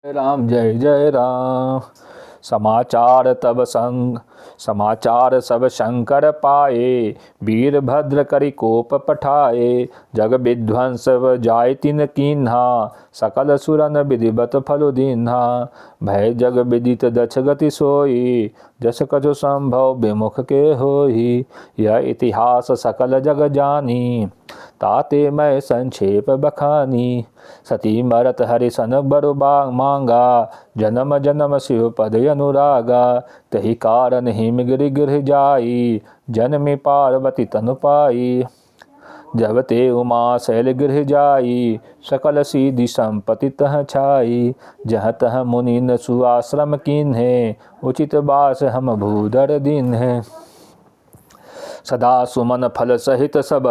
राम जय जय राम। समाचार सब शंकर पाए, वीरभद्र करि कोप पठाए। जग विध्वंस जाय तिन कीन्हा, सकल सुरन विधिवत फल दीन्हा। भय जग विदित दक्ष गति सोई, जस कछु संभव विमुख के होई। यह इतिहास सकल जग जानी, ताते मैं संक्षेप बखानी। सती मरत हरि सन बरु मांगा, जन्म जन्म शिव पद अनुरागा। तही कारण हिम गिर गिर जाई, जन्मी पार्वती तनु पाई। जब ते उमा शैल गृह जाई, सकल सीधि संपत्ति तह छाई। जहाँ तह मुनि न सुआश्रम कीन्हे, उचित बास हम भूधर दीन्हे। सदा सुमन फल सहित सब,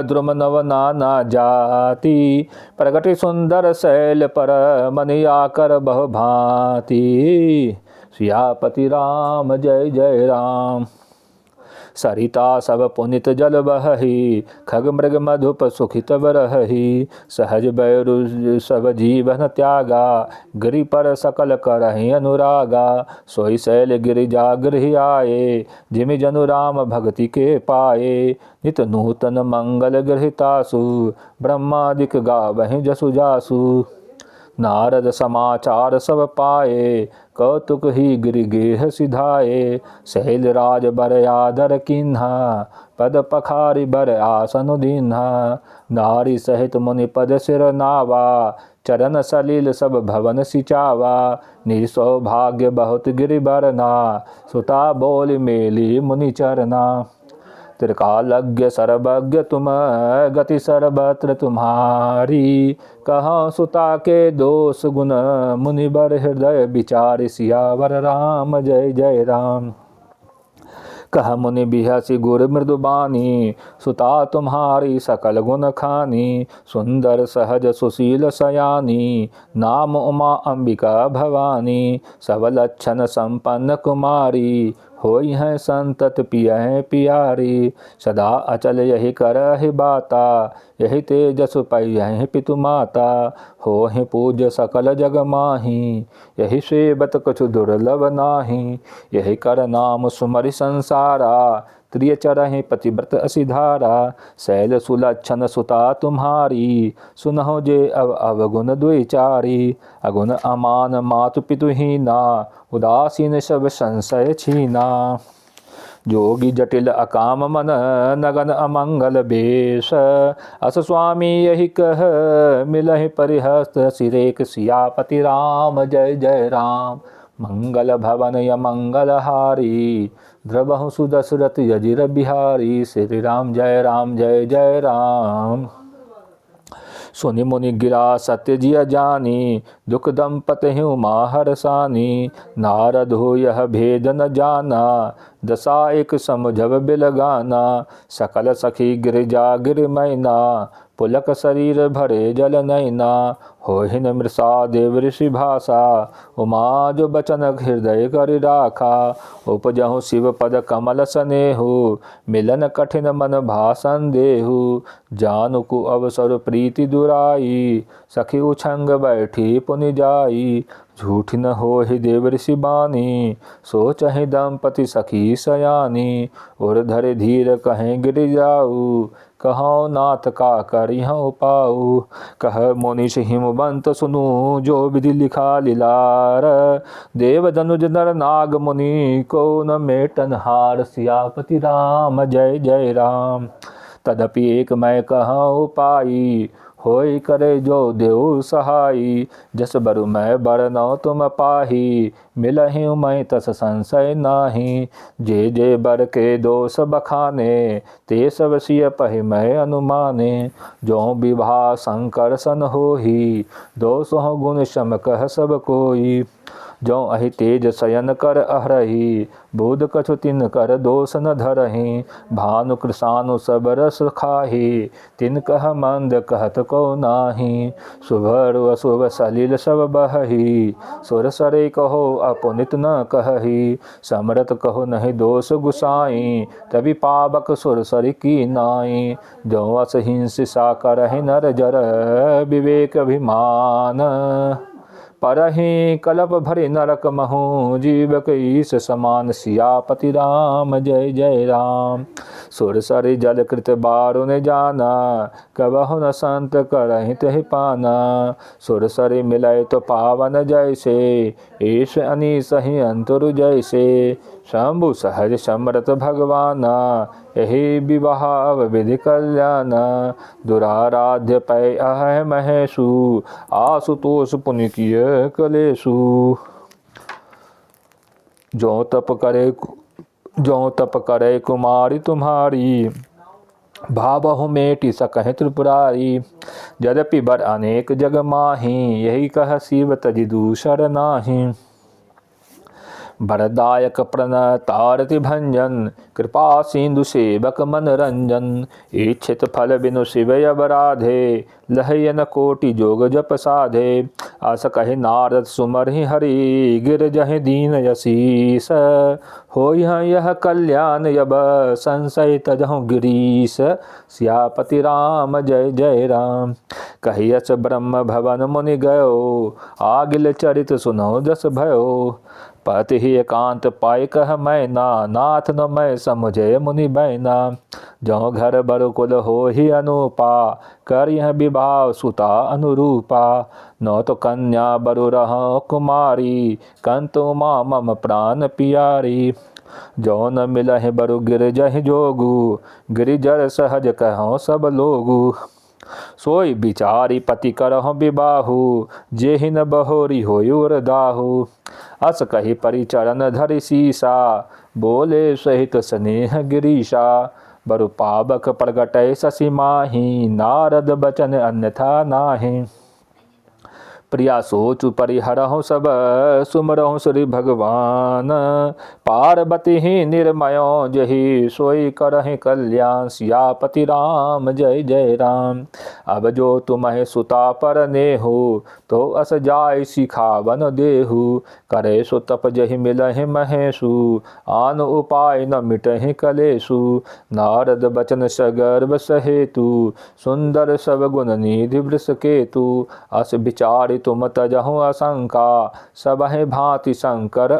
द्रुम नव नाना जाति। प्रगति सुंदर शैल पर, मन आकर बहु भांति। सियापति राम जय जय राम। सरिता सब पुनित जल बहहि, खग मृग मधुप सुखित बरहि। सहज बैरु सब जीवन त्यागा, गिरि पर सकल करहि अनुरागा। सोई शैल गिरिजा गृह आए, जिमि जनु राम भगति के पाए। नित नूतन मंगल गृहितासु, ब्रह्मादिक गावहि जसु जासु। नारद समाचार सब पाए, कौतुक ही गिरि गेह सिधाए। शैल राज बर आदर किन्हा, पद पखारि बर आसन दीन्हा। नारी सहित मुनि पद सिर नावा, चरण सलील सब भवन सिचावा। निसौभाग्य बहुत गिरि बरना, सुता बोल मेली मुनि चरना। त्रिकालज्ञ सर्वज्ञ तुम, गति सर्वत्र तुम्हारी। कहाँ सुता के दोष गुण, मुनि बर हृदय विचार। सियावर राम जय जय राम। कह मुनि बिहसी गुर मृदुबानी, सुता तुम्हारी सकल गुण खानी। सुंदर सहज सुशील सयानी, नाम उमा अंबिका भवानी। सब लक्षण संपन्न कुमारी, होई है संतत पिय पियारी। सदा अचल यही करहि बाता, यही तेजस पै पितु माता। होहि पूज्य सकल जग माही, यही सेवत कछु दुर्लभ नाही। यही कर नाम सुमरि संसारा, त्रिय चरहि पतिव्रत असिधारा। शैल सुलक्षण सुता तुम्हारी, सुनहो जे अवगुण द्विचारी। अगुण अमान मातु पितुहीना, उदासीन सब संशय छीना। जोगी जटिल अकाम मन, नगन अमंगल बेश। अस स्वामी यही कह, मिलहि परिहस्त सिरेक। सियापति राम जय जय राम। मंगल भवन य मंगल हारी, द्रवहु सुदशरथ यजिर बिहारी। श्री राम जय जय राम। सुनि मुनि गिरा सत्य जिय जानी, दुख दंपत हूँ माहर सानी। नारद हो यह भेद न जाना, दशा एक समझब बिलगाना। सकल सखी गिरिजा गिर मैना, पुलक शरीर भरे जल नैना। होहिन मृषा देव ऋषि भाषा, उमा जो बचन हृदय कर राखा। उपजहु शिव पद कमल सनेहु, मिलन कठिन मन भाषण देहु। जानुकु अवसर प्रीति दुराई, सखी उछंग बैठी पुनि जाई। झूठ न होहि देव ऋषि बानी, सोचहि दंपति सखी सयानी। उर धरे धीर कहें गिर जाऊ, कहो नाथ का करिहु पाऊ। कह मोनिश हिमवंत सुनु, जो विधि लिखा लीलार। देव धनुज नर नाग मुनि, को न मेटन हार। सियापति राम जय जय राम। तदपि एक मैं कहूँ पाई, होई करे जो देव सहाई। जस बरु मैं बरनौ तुम पाही, मिलहि मैं तस संशय नाही। जे जे बर के दोष बखाने, ते सब सिय पहि मैं अनुमाने। जो विवाह शंकर सन होही, दोष हो गुण सम कह सब कोई। जो अहि तेज शयन कर अहरही, बोध कछु तिन कर दोष न धरही। भानु कृसानु सब रस खाही, तिन कह मंद कहत को नाही। शुभ अशुभ सलिल सब बहही, सुर सरे कहो अपुनित न कहही। समरत कहो नहीं दोष गुसाई, तभी पावक सुर सर की नाई। जो अस हिंसा करहि नर जर, विवेक अभिमान। परहि कलप भरि नरक महु जीव ईश समान सियापति राम जय जय राम। सुर सरि जल कृत बारुन जाना कबहु न संत करहि तहि पाना। सुर सरि मिलय तो पावन जैसे ईश अनीस ही अंतुर जैसे। शंभु सहज समरत भगवाना यही विवाह विधि कल्याण। दुराराध्य पै अह महेशु आशुतोष पुनि किय कलेशु। जो तप करे कुमारी तुम्हारी भावहु मेटि सकहि त्रिपुरारी। यद्यपि बर अनेक जग माही यही कह शिव तजि दूसर नाही। वरदायक प्रण तारति भंजन कृपा सिंधु सेवक मन रंजन। इच्छित फल बिनु शिव अवराधे लहयन कोटि जोग जप साधे। अस कहि नारद सुमरहि हरि गिर जहि दीन यसीस। हो यह कल्याण यब संशय तजहु गिरीश। सियापति राम जय जय राम। कहियस ब्रह्म भवन मुनि गयो आगिल चरित सुनो जस भयो। पति ही एकांत पाई कह मैना नाथ न मैं समुझे मुनि बैना। जो घर बरकुल हो ही अनुपा कर यह विवाह सुता अनुरूपा। न तो कन्या बरु रहो कुमारी कंतु माँ मम प्राण पियारी। जो न मिलहि बरु गिर जहि जोगु गिरिजर सहज कहो सब लोगु। सोई बिचारी पति करहु विबाहु जेहि न बहोरी होयुर दाहु। अस कही परिचरण धरि सीसा बोले सहित स्नेह गिरीशा। बरु पावक प्रगटय शशि माही नारद बचन अन्यथा नाही। प्रिया सोचु परिहरहु सब सुमरहु श्री भगवान। पार्वती ही निर्मयो जही सोई करहि कल्याण। सियापति राम जय जय राम। अब जो तुम्हें सुता पर नेहु तो अस जाय सिखावन देहु। करे सो तप जहि मिलहि महेशु आन उपाय न मिटहि कलेशु। नारद बचन सगर्भ सहेतु सुंदर सब गुण निधि वृष केतु। अस विचारि तुम तजहु आशंका सबहि भांति शंकर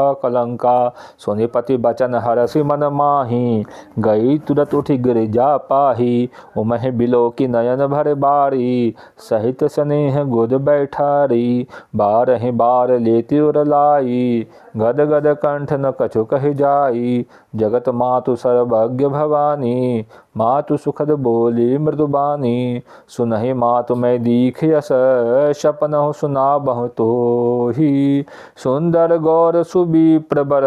अकलंका। सुनिपति बचन हरषि मन माही गई तुरत उठि गिरिजा पाही। उमहि बिलो की नयन भर बारी सहित स्नेह गोद बैठारी। बारहि बार लेति उर लाई गद गद कंठ न कछु कहि जाई। जगत मातु सर्वज्ञ भवानी मातु सुखद बोली मृदुबानी। सुनहि मातु मैं दीख यस सपनहु सुनाबहु तोहि। सुंदर गौर सुबी प्रबर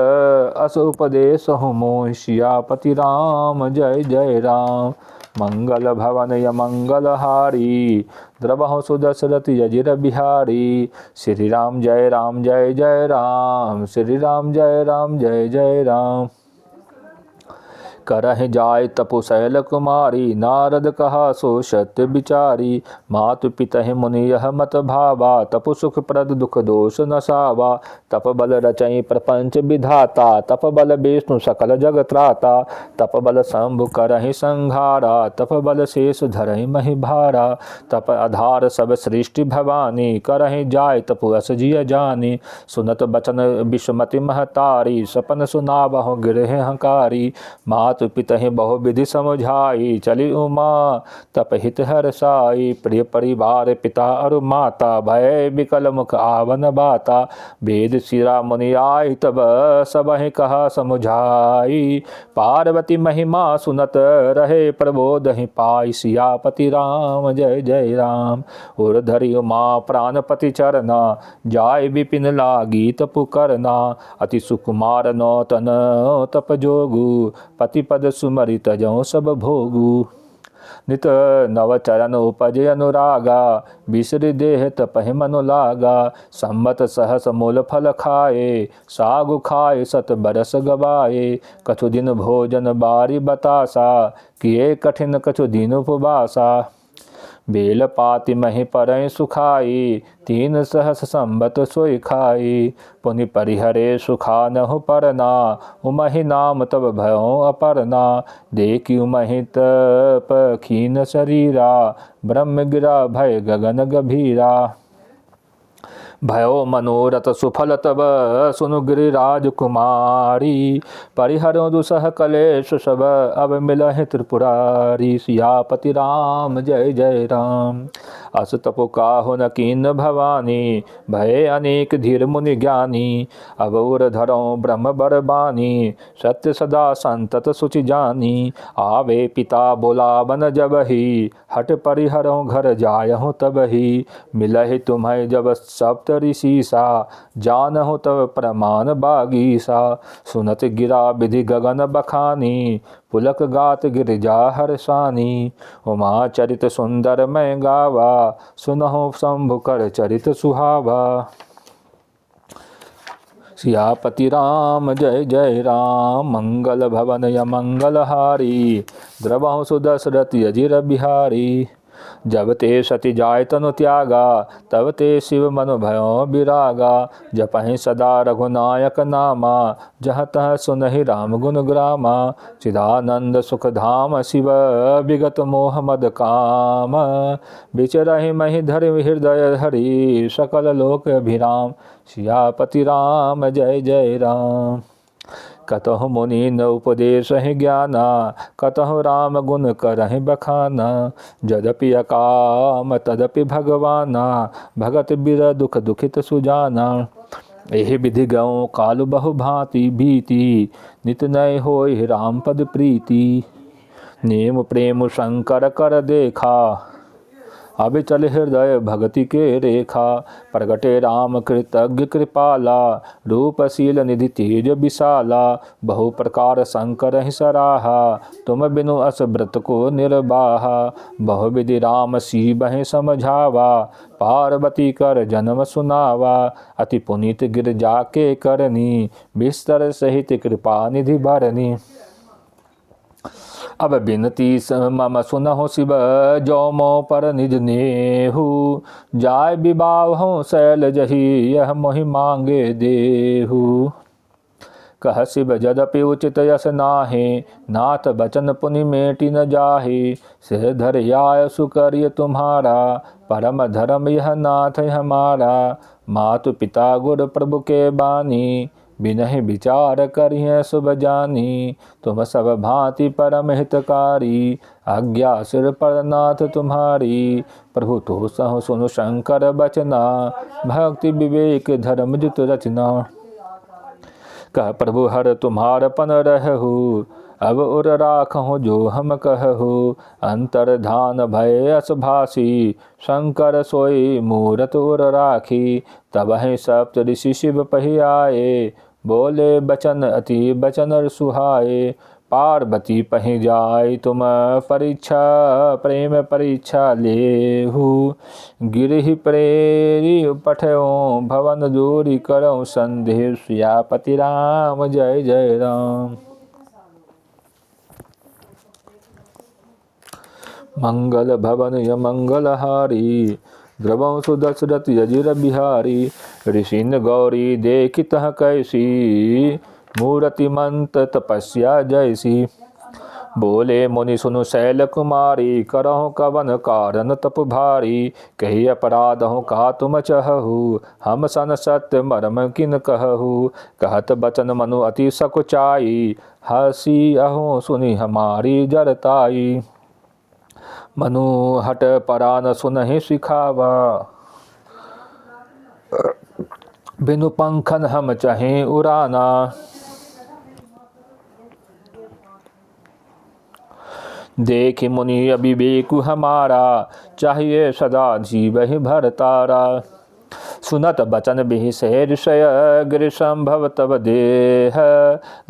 अस उपदेशहु मोहि। सियापति राम जय जय राम। मंगल भवन य मंगल हारी द्रवहु सुदशरथ यजिर बिहारी। श्री राम जय जय राम। श्री राम जय जय राम। करहि जाय तपुशैल कुमारी नारद कहा सो सत्य विचारी। मातु पितहि मुनि यह मत भावा तपु सुख प्रद दुख दोष नसावा। तप बल रचई प्रपंच विधाता तप बल विष्णु सकल जग त्राता। तप बल शंभु करहि संहारा तप बल शेष धरहि महि भारा। तप आधार सब सृष्टि भवानी करहि जाय तपु अस जिय जानी। सुनत बचन विषमति महतारी सपन सुनावहु गिरहि हंकारी। मातु पितहि बहु विधि समझाई चली उमा तप हित हरसाई। प्रिय परिवार पिता और माता भय विकल मुख आवन बाता। वेद शिरा मुनि आय तब सबहि कहा समझाई। पार्वती महिमा सुनत रहे प्रबोधहि पाई। सियापति राम जय जय राम। उर धरि उमा प्राणपति चरना जाय विपिन लागी तपु करना। अति सुकुमार नौतन तप जोगु पति पद सुमरि तजौ सब भोगु। नित नव चरण उपजे अनुरागा बिसरि देह तपहि मनु लागा। संबत सहस मूल फल खाए सागु खाए सत बरस गवाए। कछु दिन भोजन बारी बतासा किए कठिन कछु दिन उपवासा। बेल पाति मही परय सुखाई 3 सहस संबत सोई खाई। पुनि परिहरे सुखा नहु परना उमहि नाम तब भयो अपरना। देखी उमहि तप खीन शरीरा ब्रह्म गिरा भय गगन गभीरा। भयो मनोरथ सुफल तब सुनु गिरिराज कुमारी। परिहरो दुसह कलेश सब अब मिलहि त्रिपुरारी। सियापति राम जय जय राम। अस तपो काहु न कीन भवानी। भय अनेक धीर मुनि ज्ञानी। अब उर धरो ब्रह्म बर बानी। सत्य सदा संतत सुचि जानी। आवे पिता बोलावन जब ही। हट परिहरो घर जायहु तब ही। मिलहि तुम्हें जब सप्त ऋषि सा। जानहु तब प्रमाण बागीसा। सुनत गिरा विधि गगन बखानी। पुलक गात गिरिजा हर्षानी। उमा चरित सुंदर मैं गावा। सुनहु शंभु कर चरित सुहावा। सियापति राम जय जय राम। मंगल भवन या मंगल हारी। द्रवहु सुदशरथ अजिर बिहारी। जब ते सति जाय तनु त्यागा। तब ते शिव मनु भयो विरागा। जपहि सदा रघुनायक नामा। जहाँ तहाँ सुनहि राम गुण ग्रामा। चिदानंद सुख धाम शिव विगत मोह मद काम। विचरहि महि धरि हृदय हरि। सकल लोक अभिराम। सियापति राम जय जय राम। कतहु मुनि न उपदेश ही ज्ञाना। कतहु राम गुण करहि बखाना। यद्यपि अकाम तदपि भगवाना। भगत बिर दुख दुखित सुजाना। एहि विधि गौ कालु बहु भांति भीति। नित नय होय राम पद प्रीति। नेम प्रेम शंकर कर देखा। अविचल हृदय भगति के रेखा। प्रगटे राम कृतज्ञ कृपाला। रूपशील निधि तेज विशाला। बहु प्रकार शंकर ही सराहा। तुम बिनु अस व्रत को निर्वाहा। बहु विधि राम सीबहि समझावा। पार्वती कर जन्म सुनावा। अति पुनीत गिरजा के करनी। बिस्तर सहित कृपा निधि भरनी। अब बिनती मम सुनहु शिव जो मो पर निज नेहु। जाय विबाहु शैल जही यह मोहि मांगे देहु। कह शिव यद्यपि उचित यस नाहि। नाथ बचन पुनि मेटि न जाहि। सिर धर आय सुकर्य तुम्हारा। परम धर्म यह नाथ हमारा। मातु पिता गुरु प्रभु के बानी। बिनहि विचार करिय शुभ जानी। तुम सब भांति परम हितकारी। आज्ञा सिर पर नाथ तुम्हारी। प्रभु तो सहु सुनु शंकर बचना। भक्ति विवेक धर्म जुत रचना। कह प्रभु हर तुम्हार पन रहु। अब उर राखहु जो हम कहु। अंतर्धान भय अस भासी। शंकर सोई मूरत उर राखी। तब ही सप्त ऋषि शिव पहि आए। बोले बचन अति बचन सुहाए। पार्वती पहि जाय तुम परीक्षा। प्रेम परीक्षा लेहु। गिरहि प्रेरी पठयो भवन दूरी करौ संदेह। सियापति राम जय जय राम। मंगल भवन य मंगल हारी। द्रवं सुदशरथ अजिर बिहारी। ऋषिन गौरी देखितः कैसी। मूर्तिमंत तपस्या जैसी। बोले मुनि सुनु शैल कुमारी। करहु कवन कारण तप भारी। कही अपराधहु का तुम चहु। हम सन सत्य मर्म किन कहु। कहत बचन मनु अति सकुचाई। हसी अहो सुनि हमारी जरताई। मनु हट परा न सुनहि सिखावा। बिनु पंखन हम चहें उड़ाना। देखि मुनि अविवेकु हमारा। चाहिए सदा जीवहि भरतारा। सुनत बचन बिहिषे ऋषय। गिरि संभव तब देह।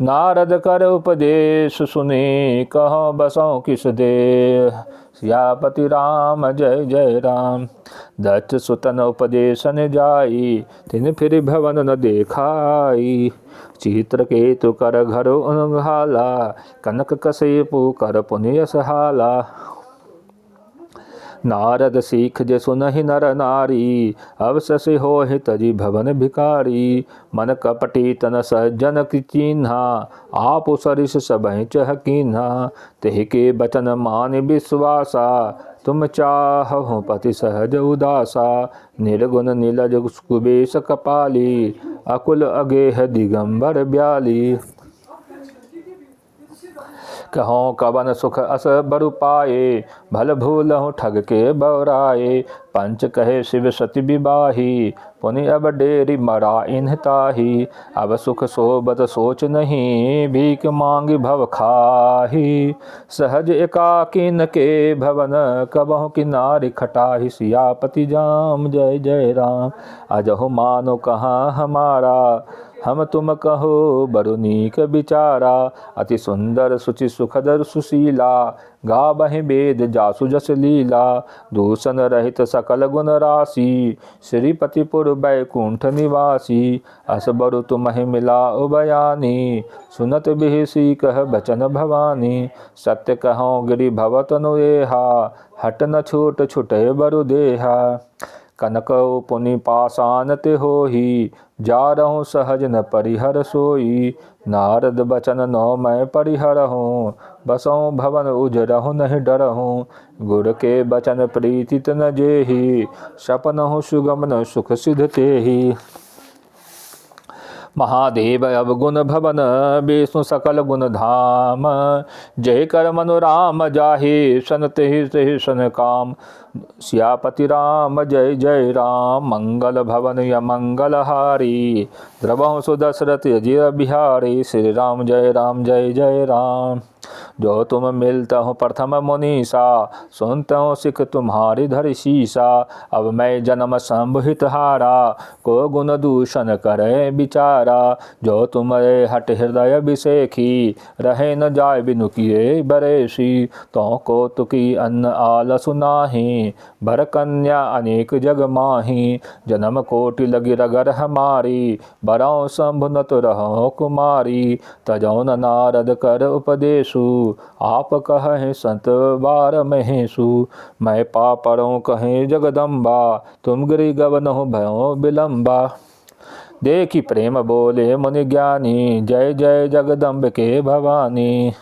नारद कर उपदेश सुनि। कहो बसों किस देह। सियापति राम जय जय राम। दक्ष सुतन उपदेशन जाई। तिन फिर भवन न देखाई। चित्रकेतु कर घर उनघाला। कनक कसेपु कर पुण्य सहाला। नारद सीख जे सुनहि नर नारी। अवसस होहि तजी भवन भिकारी। मन कपटी तन सज्जन की चिन्हा। आपु सरिस सबहि चह कीन्हा। तेहि के बचन मान विश्वासा। तुम चाहु पति सहज उदासा, निर्गुण नीलज कुबेश कपाली, अकुल अगेह दिगंबर ब्याली। कहो कवन सुख अस बरु पाए, भल भूलहु ठग के बौराए। पंच कहे शिव सति विवाही, पुनि अब डेरी मरा इन्ह ताही। अब सुख सोबत सोच नहीं, भीख मांग भव खाही। सहज एकाकीन के भवन, कबहु किनारि खटाही। सियापति जाम जय जय राम, अजहु मानो कहाँ हमारा। हम तुम कहो बरु नीक बिचारा, अति सुंदर सुचि सुखदर सुशीला। गावहि वेद जासु जस लीला, दूषण रहित सकल गुण राशि। श्रीपतिपुर बैकुंठ निवासी, अस बरु तुम्हें मिला उबयानी। सुनत बिहसी कह बचन भवानी, सत्य कहो गिरि भव तनु एहा। हट न छूट छुटे बरु देहा, कनक पुनि पाषाण ते होही। जा रहूं सहज न परिहर सोई, नारद बचन नौ मैं परिहरहूँ। बसऊँ भवन उजरहूँ नहीं डरहूँ, गुर के बचन प्रीति न जेहि। सपनहु सुगम न सुख सिद्ध तेहि। महादेव अवगुण भवन, विष्णु सकल गुण धाम। जय कर मनु राम जाहि, सन तेहि तेहि सन काम। सियापति राम जय जय राम, मंगल भवन या मंगल हारी। द्रवहु सुदशरथ अजिर बिहारी, श्री राम जय जय राम। जो तुम मिलता हूँ प्रथम मुनीसा, सुनता हूँ सिख तुम्हारी धरि शीसा। अब मैं जन्म संभुहित हारा, को गुण दूषण करे विचारा। जो तुम्हारे हट हृदय अभिषेखी, रहे न जाय बिनु किए बरेसी। तो को तुकी अन्न आलसु नाही, भर कन्या अनेक जग माही। जन्म कोटि लगी रगर हमारी, बरौ शंभु न तो रहो कुमारी। तजौ न नारद कर उपदेशु, आप कहें संत बार महेशु। मैं पापरों कहें जगदम्बा, तुम गिरि गवनहु भयो विलंबा। देखी प्रेम बोले मुनि ज्ञानी, जय जय जगदम्बिके भवानी।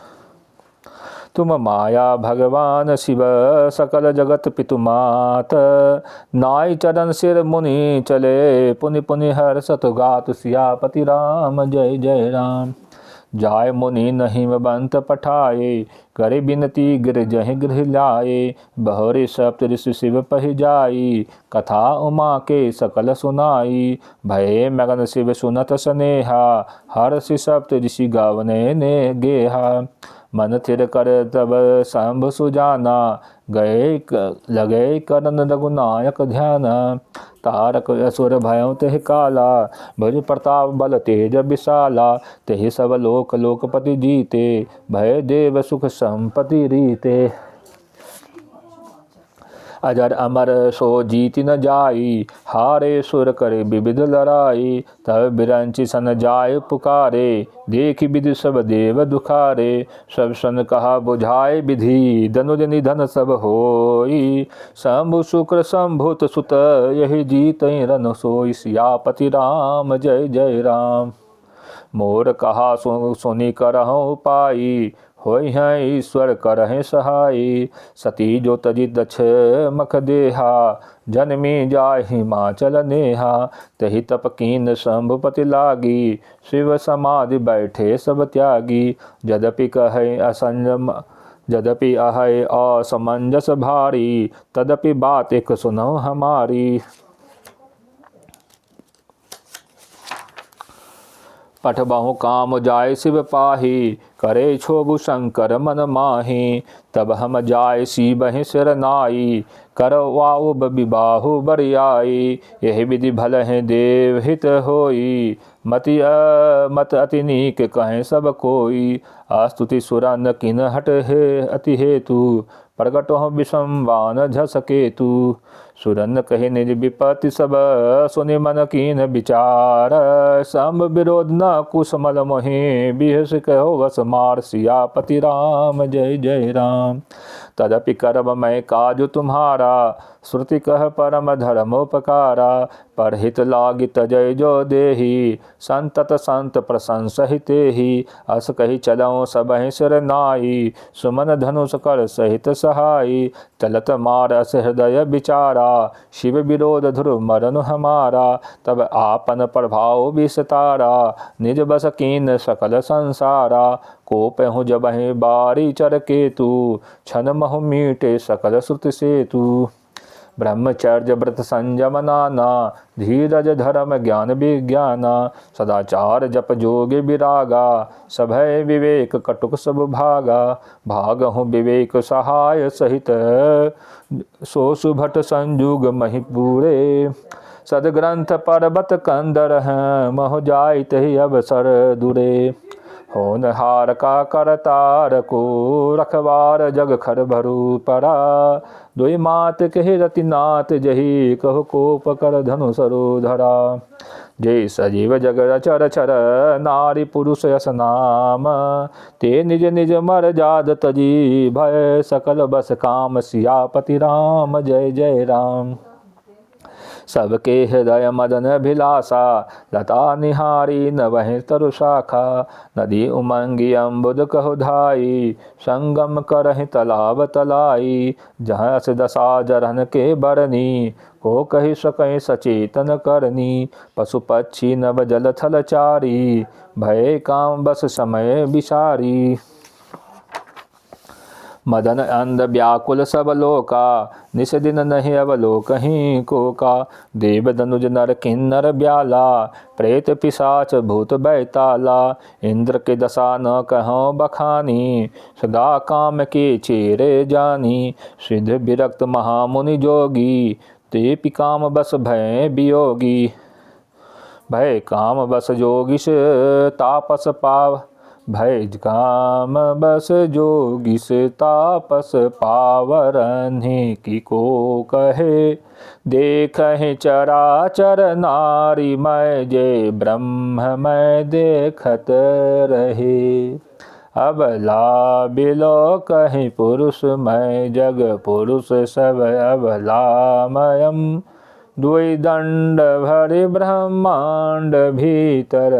तुम माया भगवान शिव, सकल जगत पितु मात। नाई चरण सिर मुनि चले, पुनि पुनि हर्षत गात। सियापति राम जय जय राम। जाय मुनि नहीं बंत पठाए, करे बिनती गिर जहि गृह लाए। बहोरी सप्त ऋषि शिव पहि जाई, कथा उमा के सकल सुनाई। भये मगन शिव सुनत सनेहा, हर्षि सप्त ऋषि गावने ने गेहा। मन थिर कर तब शंभु सुजाना, लगे करन रघुनायक ध्यान। तारक असुर भयों तेहि काला, भुज प्रताप बल तेज विशाला। तेहि सब लोक लोकपति जीते, भय देव सुख संपत्ति रीते। अजर अमर सो जीति न जाई, हारे सुर करे विविध लड़ाई। तब बिरंचि सन जाय पुकारे, देखि विधि सब देव दुखारे। सब सन कहा बुझाए विधि, धनुज निधन सब होई। शंभु शुक्र शंभुत सुत, यही जीत रन सोई। सियापति राम जय जय राम। मोर कहा सुनि करहु पाई, होई हैं ईश्वर करहें सहाई। सती जो तजी दक्ष मख देहा, जन्मी जाय हिमाचल नेहा। तहि तप कीन शंभुपति लागी, शिव समाधि बैठे सब त्यागी। यद्यपि कहे असंयम, यद्यपि अहै असमंजस भारी। तदपि बात एक सुनो हमारी। पठबहु काम जाय शिव पाही, करे क्षोभु शंकर मन माही। तब हम जाय शिवहि सिर नाई, करवाओ विबाहु बरियाई। यही विधि भल है देव हित होई, मत अति नीक कहें सब कोई। अस्तुति सुरन किन हट है अति हेतु, प्रगट हो विषमवान झस केतु। सुरन कहे निज विपत्ति सब, सुनि मन कीन विचार। संब विरोध न कुसमल मोहि, बिहस कहो वस मार। सियापति राम जय जय राम। तदपि करब मैं काजु तुम्हारा, श्रुति कह परम धर्मोपकारा। परहित लागी तजय जो देही, संतत संत प्रशंसहिते ही। अस कही चलऊँ सबहि सिर नाई, सुमन धनुष कर सहित सहाई। चलत मार अस हृदय विचारा, शिव विरोध ध्रुव मरनु हमारा। तब आपन प्रभाव विस्तारा, निज बस कीन सकल संसारा। कोपहु जबहि बारी चर केतु, छन महु मीटे सकल श्रुति सेतु। ब्रह्मचर्य व्रत संयम नाना, धीरज धर्म ज्ञान विज्ञाना। सदाचार जप जोग विरागा, सभय विवेक कटुक सब भागा। भागहु विवेक सहाय सहित, सो सुभट संयुग महि पूरे। सदग्रंथ पर्वत कंदर हैं, मह जाइत ही अवसर दूरे। होनहार का करतार को, रखवार जग खर भरू परा। दुई मात कहि रति नाथ जही, कहो कोप कर धनु सरो धरा। जय सजीव जग चर चर, नारी पुरुष यस नाम। ते निज निज मर जाद तजी, भय सकल बस काम। सियापति राम जय जय राम। सबके हृदय मदन भिलासा, लता निहारी नवहि तरु शाखा। नदी उमंगी अम्बुद कहु धाई, संगम करहि तालाब तलाई। जहाँ अस दशा जरहन के बरनी, को कहि सकहि सचेतन करनी। पशु पक्षी नभ जल थल चारी, भय काम बस समय विसारी। मदन अंध व्याकुल सब लोका, निस दिन नहीं अवलोकहीं को का। देव धनुज नर किन्नर ब्याला, प्रेत पिशाच भूत बैताला। इंद्र के दशा न कहो बखानी, सदा काम के चेरे जानी। सिद्ध विरक्त महामुनि जोगी, ते पि काम बस भय वियोगी। भय काम बस जोगिष तापस पाव, भय काम बस जोगिष तापस पावरन्हि। की को कहे देखहि चराचर नारी, मैं जय ब्रह्म मैं देखत रहे। अबला बिलो कहि पुरुष मैं, जग पुरुष सब अबलामयम्। द्वि दंड भरि ब्रह्मांड भीतर,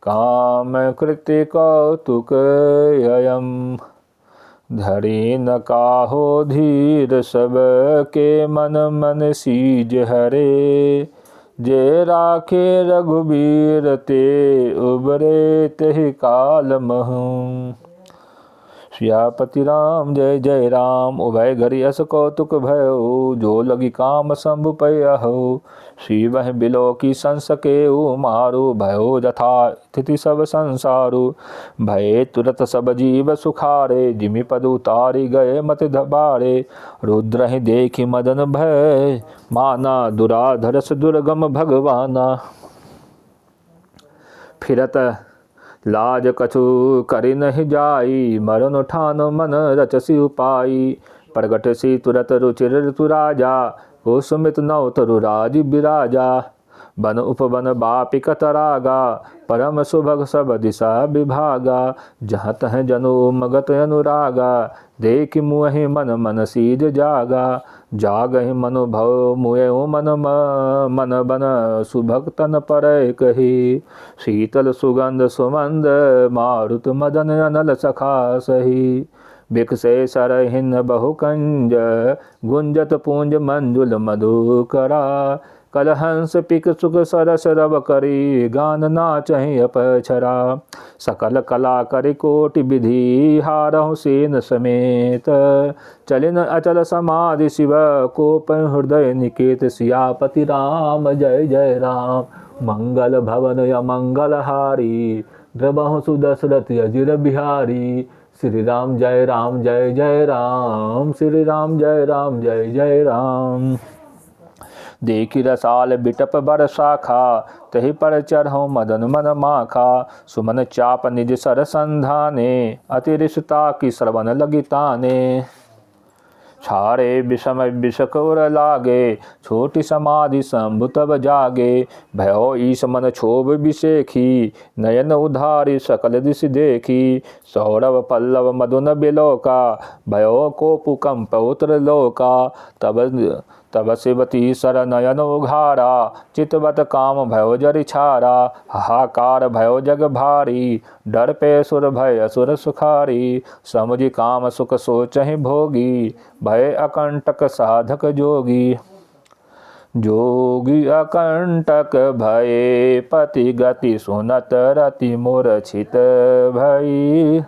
काम कृत्य कौतुक ययम्। धरि न काहो धीर सब के, मन मन सीज हरे। जे राखे रघुबीर ते, उबरे तेहि काल महु। सियापति राम जय जय राम। उभय घरी अस कौतुक भयो, जो लगी काम शंभु पयहु। शिवहि बिलो की संस केउ, मारु भयो जथा स्थिति सब संसारु। भय तुरत सब जीव सुखारे, जिमि पद उतारी गए मति धबारे। रुद्र ही देखी मदन भय, माना दुराधरस दुर्गम भगवाना। फिरत लाज कछु करि नहि जाई, मरन ठान मन रचसि उपाई। प्रगट सी तुरत रुचिर ऋतु राजा, को सुमित नव तरु राज बिराजा। बन उपवन बापि कतरागा, परम सुभग सब दिशा विभागा। जहाँ तह जनु मगत अनुरागा, देखि मुहि मन मन सीज जागा। जागहि मनु भव मुए मन बन, सुभक्तन पर कही। शीतल सुगंध सुमंद, मारुत मदन अनल सखा सही। बिकसे सरहिन बहु कंज, गुंजत पूंज मंजुल मधुकरा। कलहंस पिक सुख सरस रव करी, गान नाचहि अपछरा। सकल कला करि कोटि विधि, हारहु सेन समेत। चलिन अचल समाधि शिव, कोप हृदय निकेत। सियापति राम जय जय राम। मंगल भवन अमंगल हारी, द्रबहु सुदशरथ अजिर बिहारी। श्री राम जय राम जय जय राम, श्री राम जय जय राम। देखि रसाल बिटप बर शाखा, तहि पर चरहु मदन मन माखा। सुमन चाप निज सर संधाने, अति रिसता की श्रवण लगी ताने। छारे विषम विषकुर लागे, छोटी समाधि शंभु तब जागे। भयो ईश मन क्षोभ विषेखी, नयन उधारी सकल दिशि देखी। सौरभ पल्लव मधुन बिलोका, भयो कोपु कंप उतर लोका। तब शिवती सर नयन उघारा, चितवत काम भयो जरि छारा। हाहाकार भयो जग भारी, डर पे सुर भय असुर सुखारी। समुझि काम सुख सोचहि भोगी, भय अकंटक साधक जोगी। जोगी अकंटक भये, पति गति सुनत रति मूर्छित भई।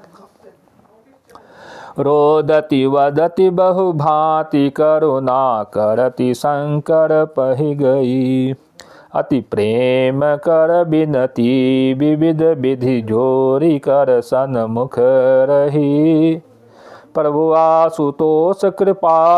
रोदति वदति बहु भांति, करुणा करति शंकर पहि गई। अति प्रेम कर बिनती, विविध विधि जोरी कर सन्मुख रही। प्रभु आशुतोष कृपा